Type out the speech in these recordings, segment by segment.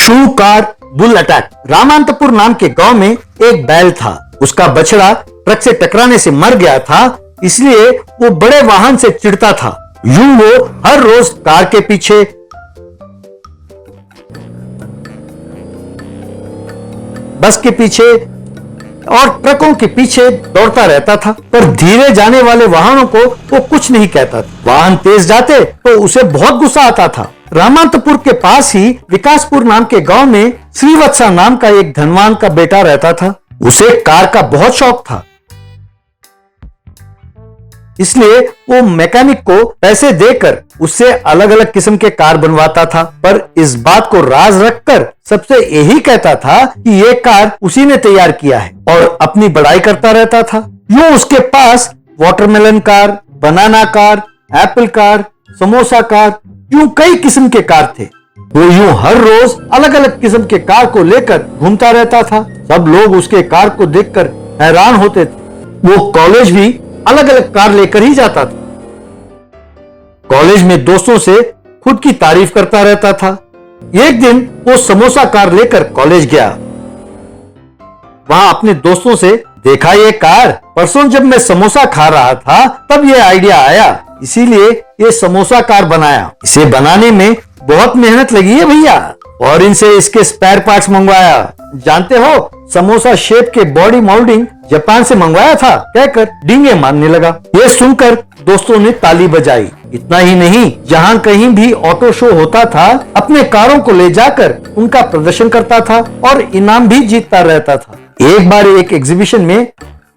शू car bull attack. रामांतपुर नाम के गांव में एक बैल था। उसका बछड़ा ट्रक से टकराने से मर गया था, इसलिए वो बड़े वाहन से चिढ़ता था। यूं वो हर रोज कार के पीछे, बस के पीछे और ट्रकों के पीछे दौड़ता रहता था, पर धीरे जाने वाले वाहनों को वो कुछ नहीं कहता था। वाहन तेज जाते तो उसे बहुत गुस्सा आता था। रामांतपुर के पास ही विकासपुर नाम के गांव में श्रीवत्सा नाम का एक धनवान का बेटा रहता था। उसे कार का बहुत शौक था, इसलिए वो मैकेनिक को पैसे देकर उससे अलग अलग किस्म के कार बनवाता था, पर इस बात को राज रखकर सबसे यही कहता था कि ये कार उसी ने तैयार किया है और अपनी बड़ाई करता रहता था। यूं उसके पास watermelon car, banana car, apple car, samosa car, यूं कई किस्म के कार थे। वो यूं हर रोज अलग अलग किस्म के कार को लेकर घूमता रहता था। सब लोग उसके कार को देखकर हैरान होते थे। वो कॉलेज भी अलग अलग कार लेकर ही जाता था। कॉलेज में दोस्तों से खुद की तारीफ करता रहता था। एक दिन वो समोसा कार लेकर कॉलेज गया। वहां अपने दोस्तों से, देखा ये कार, परसों जब मैं समोसा खा रहा था तब ये आइडिया आया, इसीलिए ये समोसा कार बनाया। इसे बनाने में बहुत मेहनत लगी है भैया, और इनसे इसके स्पेयर पार्ट्स मंगवाया। जानते हो, समोसा शेप के बॉडी मोल्डिंग जापान से मंगवाया था, कहकर डींगे मारने लगा। ये सुनकर दोस्तों ने ताली बजाई। इतना ही नहीं, जहां कहीं भी ऑटो शो होता था, अपने कारों को ले जाकर उनका प्रदर्शन करता था और इनाम भी जीतता रहता था। एक बार एक एग्जीबिशन में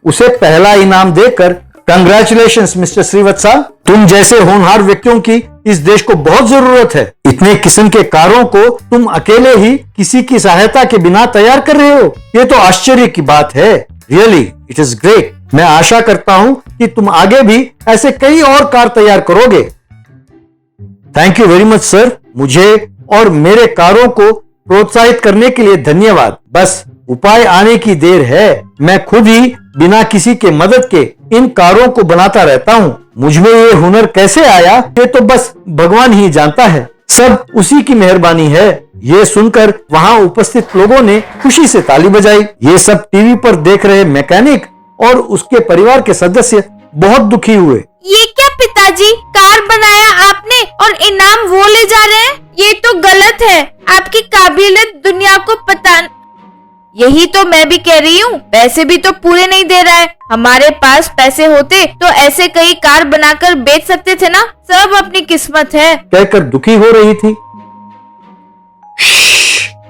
उसे पहला इनाम देकर, कंग्रेचुलेशंस मिस्टर श्रीवत्सा, तुम जैसे होनहार व्यक्तियों की इस देश को बहुत जरूरत है। इतने किस्म के कारों को तुम अकेले ही किसी की सहायता के बिना तैयार कर रहे हो, ये तो आश्चर्य की बात है। Really it is great. मैं आशा करता हूं कि तुम आगे भी ऐसे कई और कार तैयार करोगे। Thank you very much sir, मुझे और मेरे कारों को प्रोत्साहित करने के लिए धन्यवाद। बस उपाय आने की देर है। मैं खुद ही बिना किसी के मदद के इन कारों को बनाता रहता हूँ। मुझमें ये हुनर कैसे आया, ये तो बस भगवान ही जानता है। सब उसी की मेहरबानी है। ये सुनकर वहां उपस्थित लोगों ने खुशी से ताली बजाई। ये सब टीवी पर देख रहे मैकेनिक और उसके परिवार के सदस्य बहुत दुखी हुए। ये क्या पिताजी, कार बनाया आपने और इनाम वो ले जा रहे हैं? ये तो गलत है। आपकी काबिलियत दुनिया को पता। यही तो मैं भी कह रही हूँ, पैसे भी तो पूरे नहीं दे रहा है। हमारे पास पैसे होते तो ऐसे कई कार बनाकर बेच सकते थे ना। सब अपनी किस्मत है, कहकर दुखी हो रही थी।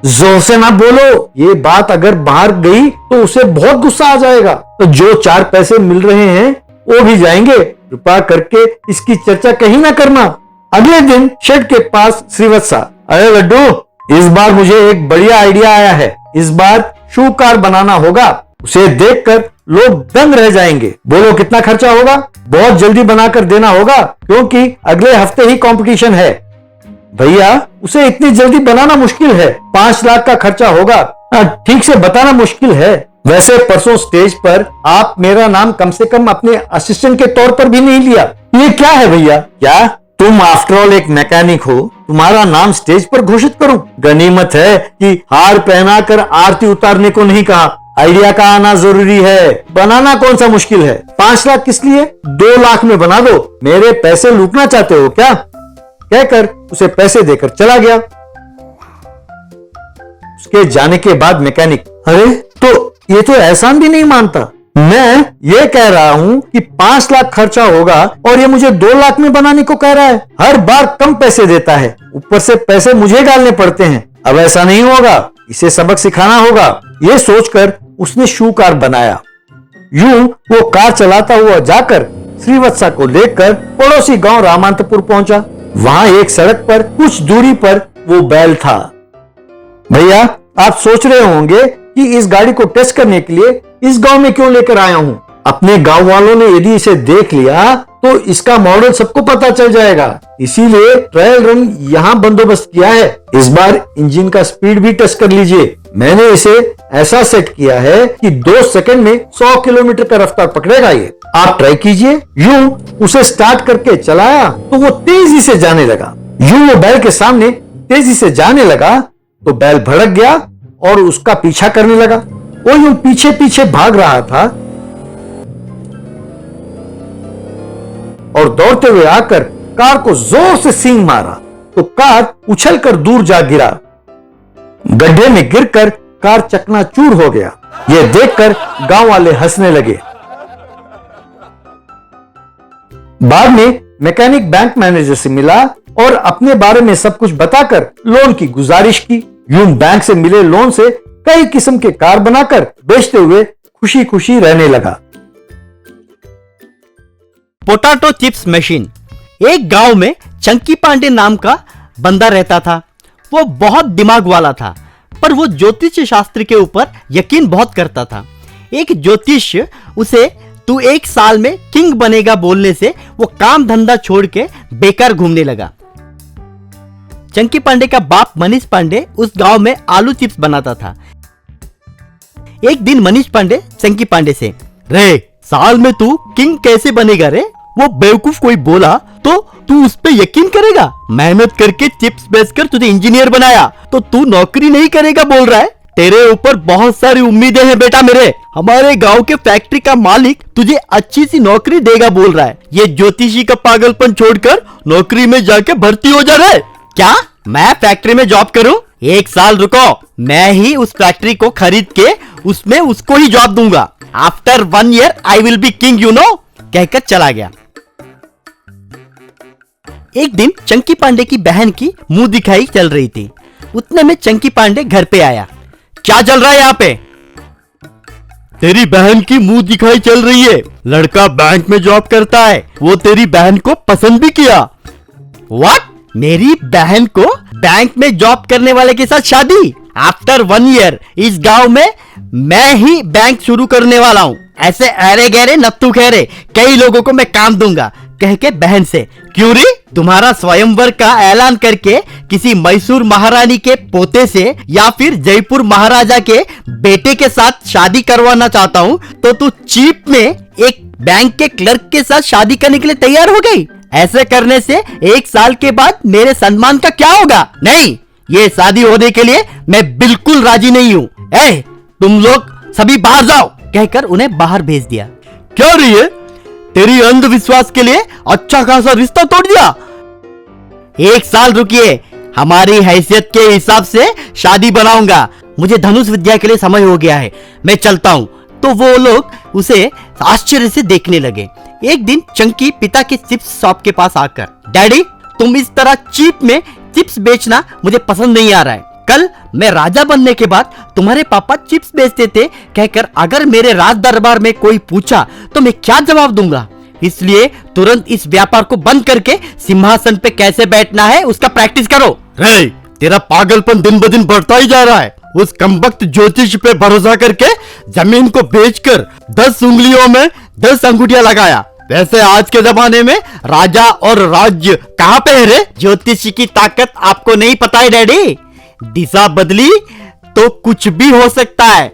जोर से ना बोलो, ये बात अगर बाहर गई तो उसे बहुत गुस्सा आ जाएगा। तो जो 4 पैसे मिल रहे हैं वो भी जाएंगे। कृपा करके इसकी चर्चा कहीं ना करना। अगले दिन शेड के पास श्रीवत्सा, अरे लड्डू, इस बार मुझे एक बढ़िया आइडिया आया है। इस बार शू कार बनाना होगा। उसे देखकर लोग दंग रह जाएंगे। बोलो कितना खर्चा होगा? बहुत जल्दी बनाकर देना होगा, क्योंकि अगले हफ्ते ही कंपटीशन है। भैया, उसे इतनी जल्दी बनाना मुश्किल है। 5 लाख का खर्चा होगा। ठीक से बताना मुश्किल है। वैसे परसों स्टेज पर आप मेरा नाम कम से कम अपने असिस्टेंट के तौर पर भी नहीं लिया। ये क्या है भैया? क्या तुम आफ्टर ऑल एक मैकेनिक हो? तुम्हारा नाम स्टेज पर घोषित करूं? गनीमत है कि हार पहनाकर आरती उतारने को नहीं कहा। आइडिया का आना जरूरी है, बनाना कौन सा मुश्किल है। 5 लाख किस लिए? 2 लाख में बना दो। मेरे पैसे लूटना चाहते हो क्या? कहकर उसे पैसे देकर चला गया। उसके जाने के बाद मैकेनिक, अरे तो ये तो एहसान भी नहीं मानता। मैं ये कह रहा हूँ कि 5 लाख खर्चा होगा और ये मुझे 2 लाख में बनाने को कह रहा है। हर बार कम पैसे देता है, ऊपर से पैसे मुझे डालने पड़ते हैं। अब ऐसा नहीं होगा, इसे सबक सिखाना होगा। ये सोचकर उसने शू कार बनाया। यूं वो कार चलाता हुआ जाकर श्रीवत्सा को लेकर पड़ोसी गांव रामांतपुर पहुंचा। वहां एक सड़क पर कुछ दूरी पर वो बैल था। भैया, आप सोच रहे होंगे कि इस गाड़ी को टेस्ट करने के लिए इस गांव में क्यों लेकर आया हूं। अपने गांव वालों ने यदि इसे देख लिया तो इसका मॉडल सबको पता चल जाएगा, इसीलिए ट्रायल रन यहाँ बंदोबस्त किया है। इस बार इंजन का स्पीड भी टेस्ट कर लीजिए। मैंने इसे ऐसा सेट किया है कि 2 सेकंड में 100 किलोमीटर का रफ्तार पकड़ेगा। ये आप ट्राई कीजिए। यूं उसे स्टार्ट करके चलाया तो वो तेजी से जाने लगा। यूं वो बैल के सामने तेजी से जाने लगा। तो बैल भड़क गया और उसका पीछा करने लगा। वो यूं पीछे पीछे भाग रहा था और दौड़ते हुए आकर कार को जोर से सींग मारा तो कार उछलकर दूर जा गिरा। गड्ढे में गिरकर कार चकनाचूर हो गया। यह देखकर गांव वाले हंसने लगे। बाद में मैकेनिक बैंक मैनेजर से मिला और अपने बारे में सब कुछ बताकर लोन की गुजारिश की। यूं बैंक से मिले लोन से कई किस्म के कार बनाकर बेचते हुए खुशी खुशी रहने लगा। Potato chips machine. एक गांव में चंकी पांडे नाम का बंदा रहता था। वो बहुत दिमाग वाला था, पर वो ज्योतिष शास्त्र के ऊपर यकीन बहुत करता था। एक ज्योतिष उसे तू 1 साल में किंग बनेगा बोलने से वो काम धंधा छोड़ के बेकार घूमने लगा। चंकी पांडे का बाप मनीष पांडे उस गांव में आलू चिप्स बनाता था। एक दिन मनीष पांडे चंकी पांडे से, रे साल में तू किंग कैसे बनेगा रे? वो बेवकूफ कोई बोला तो तू उस पे यकीन करेगा? मेहनत करके चिप्स बेचकर तुझे इंजीनियर बनाया तो तू नौकरी नहीं करेगा बोल रहा है? तेरे ऊपर बहुत सारी उम्मीदें हैं बेटा मेरे। हमारे गांव के फैक्ट्री का मालिक तुझे अच्छी सी नौकरी देगा बोल रहा है। ये ज्योतिषी का पागलपन छोड़कर नौकरी में जाके भर्ती हो जा रहा है। क्या मैं फैक्ट्री में जॉब करूं? 1 साल रुको, मैं ही उस फैक्ट्री को खरीद के उसमें उसको ही जॉब दूंगा। After 1 year I will be king you know, कहकर चला गया। एक दिन चंकी पांडे की बहन की मुंह दिखाई चल रही थी। उतने में चंकी पांडे घर पे आया। क्या चल रहा है यहाँ पे? तेरी बहन की मुंह दिखाई चल रही है। लड़का बैंक में जॉब करता है, वो तेरी बहन को पसंद भी किया। व्हाट? मेरी बहन को बैंक में जॉब करने वाले के साथ शादी? आफ्टर 1 ईयर इस गांव में मैं ही बैंक शुरू करने वाला हूँ। ऐसे अरे गहरे नत्थु खैरे कई लोगों को मैं काम दूंगा, कह के बहन से। क्यों रे? तुम्हारा स्वयंवर का ऐलान करके किसी मैसूर महारानी के पोते से या फिर जयपुर महाराजा के बेटे के साथ शादी करवाना चाहता हूँ तो तू चीप में एक बैंक के क्लर्क के साथ शादी करने के लिए तैयार हो गई। ऐसे करने से 1 साल के बाद मेरे सम्मान का क्या होगा? नहीं, ये शादी होने के लिए मैं बिल्कुल राजी नहीं हूँ। तुम लोग सभी बाहर जाओ, कहकर उन्हें बाहर भेज दिया। क्या रही है? तेरी अंधविश्वास के लिए अच्छा खासा रिश्ता तोड़ दिया। 1 साल रुकिए, हमारी हैसियत के हिसाब से शादी बनाऊंगा। मुझे धनुष विद्या के लिए समय हो गया है, मैं चलता हूँ। तो वो लोग उसे आश्चर्य से देखने लगे। एक दिन चंकी पिता के चिप्स शॉप के पास आकर, डैडी तुम इस तरह चीप में चिप्स बेचना मुझे पसंद नहीं आ रहा है। कल मैं राजा बनने के बाद तुम्हारे पापा चिप्स बेचते थे, कहकर अगर मेरे राज दरबार में कोई पूछा तो मैं क्या जवाब दूंगा? इसलिए तुरंत इस व्यापार को बंद करके सिंहासन पे कैसे बैठना है उसका प्रैक्टिस करो। रे, तेरा पागलपन दिन ब दिन बढ़ता ही जा रहा है। उस कमबख्त ज्योतिष पे भरोसा करके जमीन को बेचकर 10 उंगलियों में 10 अंगूठियां लगाया। वैसे आज के जमाने में राजा और राज्य कहाँ पे है रे? ज्योतिष की ताकत आपको नहीं पता है डैडी। दिशा बदली तो कुछ भी हो सकता है।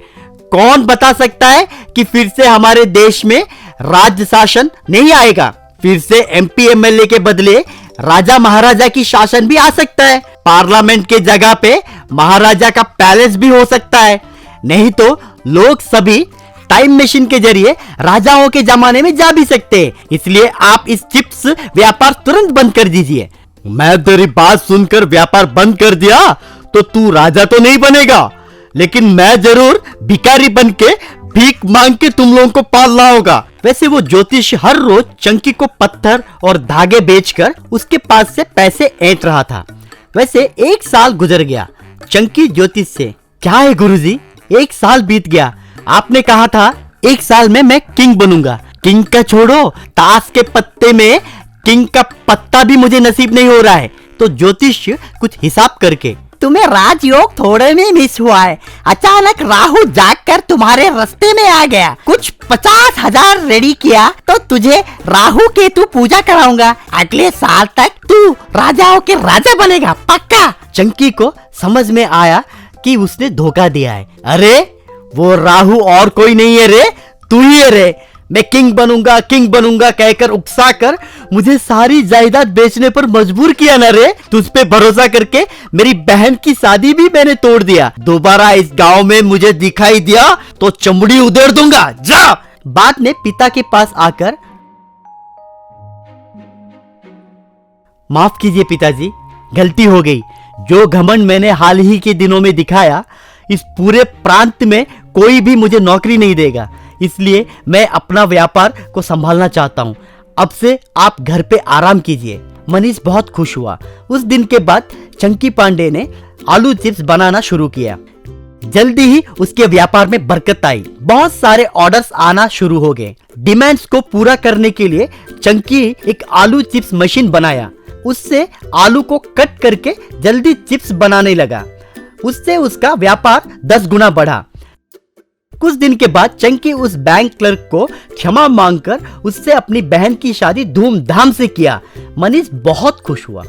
कौन बता सकता है कि फिर से हमारे देश में राज्य शासन नहीं आएगा? फिर से MP MLA के बदले राजा महाराजा की शासन भी आ सकता है। पार्लियामेंट के जगह पे महाराजा का पैलेस भी हो सकता है। नहीं तो लोग सभी टाइम मशीन के जरिए राजाओं के जमाने में जा भी सकते हैं। इसलिए आप इस चिप्स व्यापार तुरंत बंद कर दीजिए। मैं तेरी बात सुनकर व्यापार बंद कर दिया तो तू राजा तो नहीं बनेगा, लेकिन मैं जरूर भिखारी बन के भीख मांग के तुम लोगों को पालना होगा। वैसे वो ज्योतिष हर रोज चंकी को पत्थर और धागे बेचकर उसके पास से पैसे ऐंठ रहा था। वैसे 1 साल गुजर गया। चंकी ज्योतिष से, क्या है गुरुजी, 1 साल बीत गया। आपने कहा था 1 साल में मैं किंग बनूंगा। किंग का छोड़ो, ताश के पत्ते में किंग का पत्ता भी मुझे नसीब नहीं हो रहा है। तो ज्योतिष कुछ हिसाब करके, तुम्हें राजयोग थोड़े में मिस हुआ है। अचानक राहु जागकर तुम्हारे रास्ते में आ गया। कुछ 50,000 रेडी किया तो तुझे राहु केतु पूजा कराऊंगा। अगले साल तक तू राजाओं के राजा बनेगा, पक्का। चंकी को समझ में आया कि उसने धोखा दिया है। अरे वो राहु और कोई नहीं है रे, तू ही है रे। मैं किंग बनूंगा कहकर उकसाकर मुझे सारी जायदाद बेचने पर मजबूर किया ना रे। तुझ पे भरोसा करके मेरी बहन की शादी भी मैंने तोड़ दिया। दोबारा इस गांव में मुझे दिखाई दिया तो चमड़ी उधेड़ दूंगा, जा। बाद में पिता के पास आकर, माफ कीजिए पिताजी, गलती हो गई। जो घमंड मैंने हाल ही के दिनों में दिखाया, इस पूरे प्रांत में कोई भी मुझे नौकरी नहीं देगा, इसलिए मैं अपना व्यापार को संभालना चाहता हूँ। अब से आप घर पे आराम कीजिए। मनीष बहुत खुश हुआ। उस दिन के बाद चंकी पांडे ने आलू चिप्स बनाना शुरू किया। जल्दी ही उसके व्यापार में बरकत आई। बहुत सारे ऑर्डर्स आना शुरू हो गए। डिमांड्स को पूरा करने के लिए चंकी एक आलू चिप्स मशीन बनाया। उससे आलू को कट करके जल्दी चिप्स बनाने लगा। उससे उसका व्यापार 10 गुना बढ़ा। कुछ दिन के बाद चंकी उस बैंक क्लर्क को क्षमा मांगकर उससे अपनी बहन की शादी धूमधाम से किया। मनीष बहुत खुश हुआ।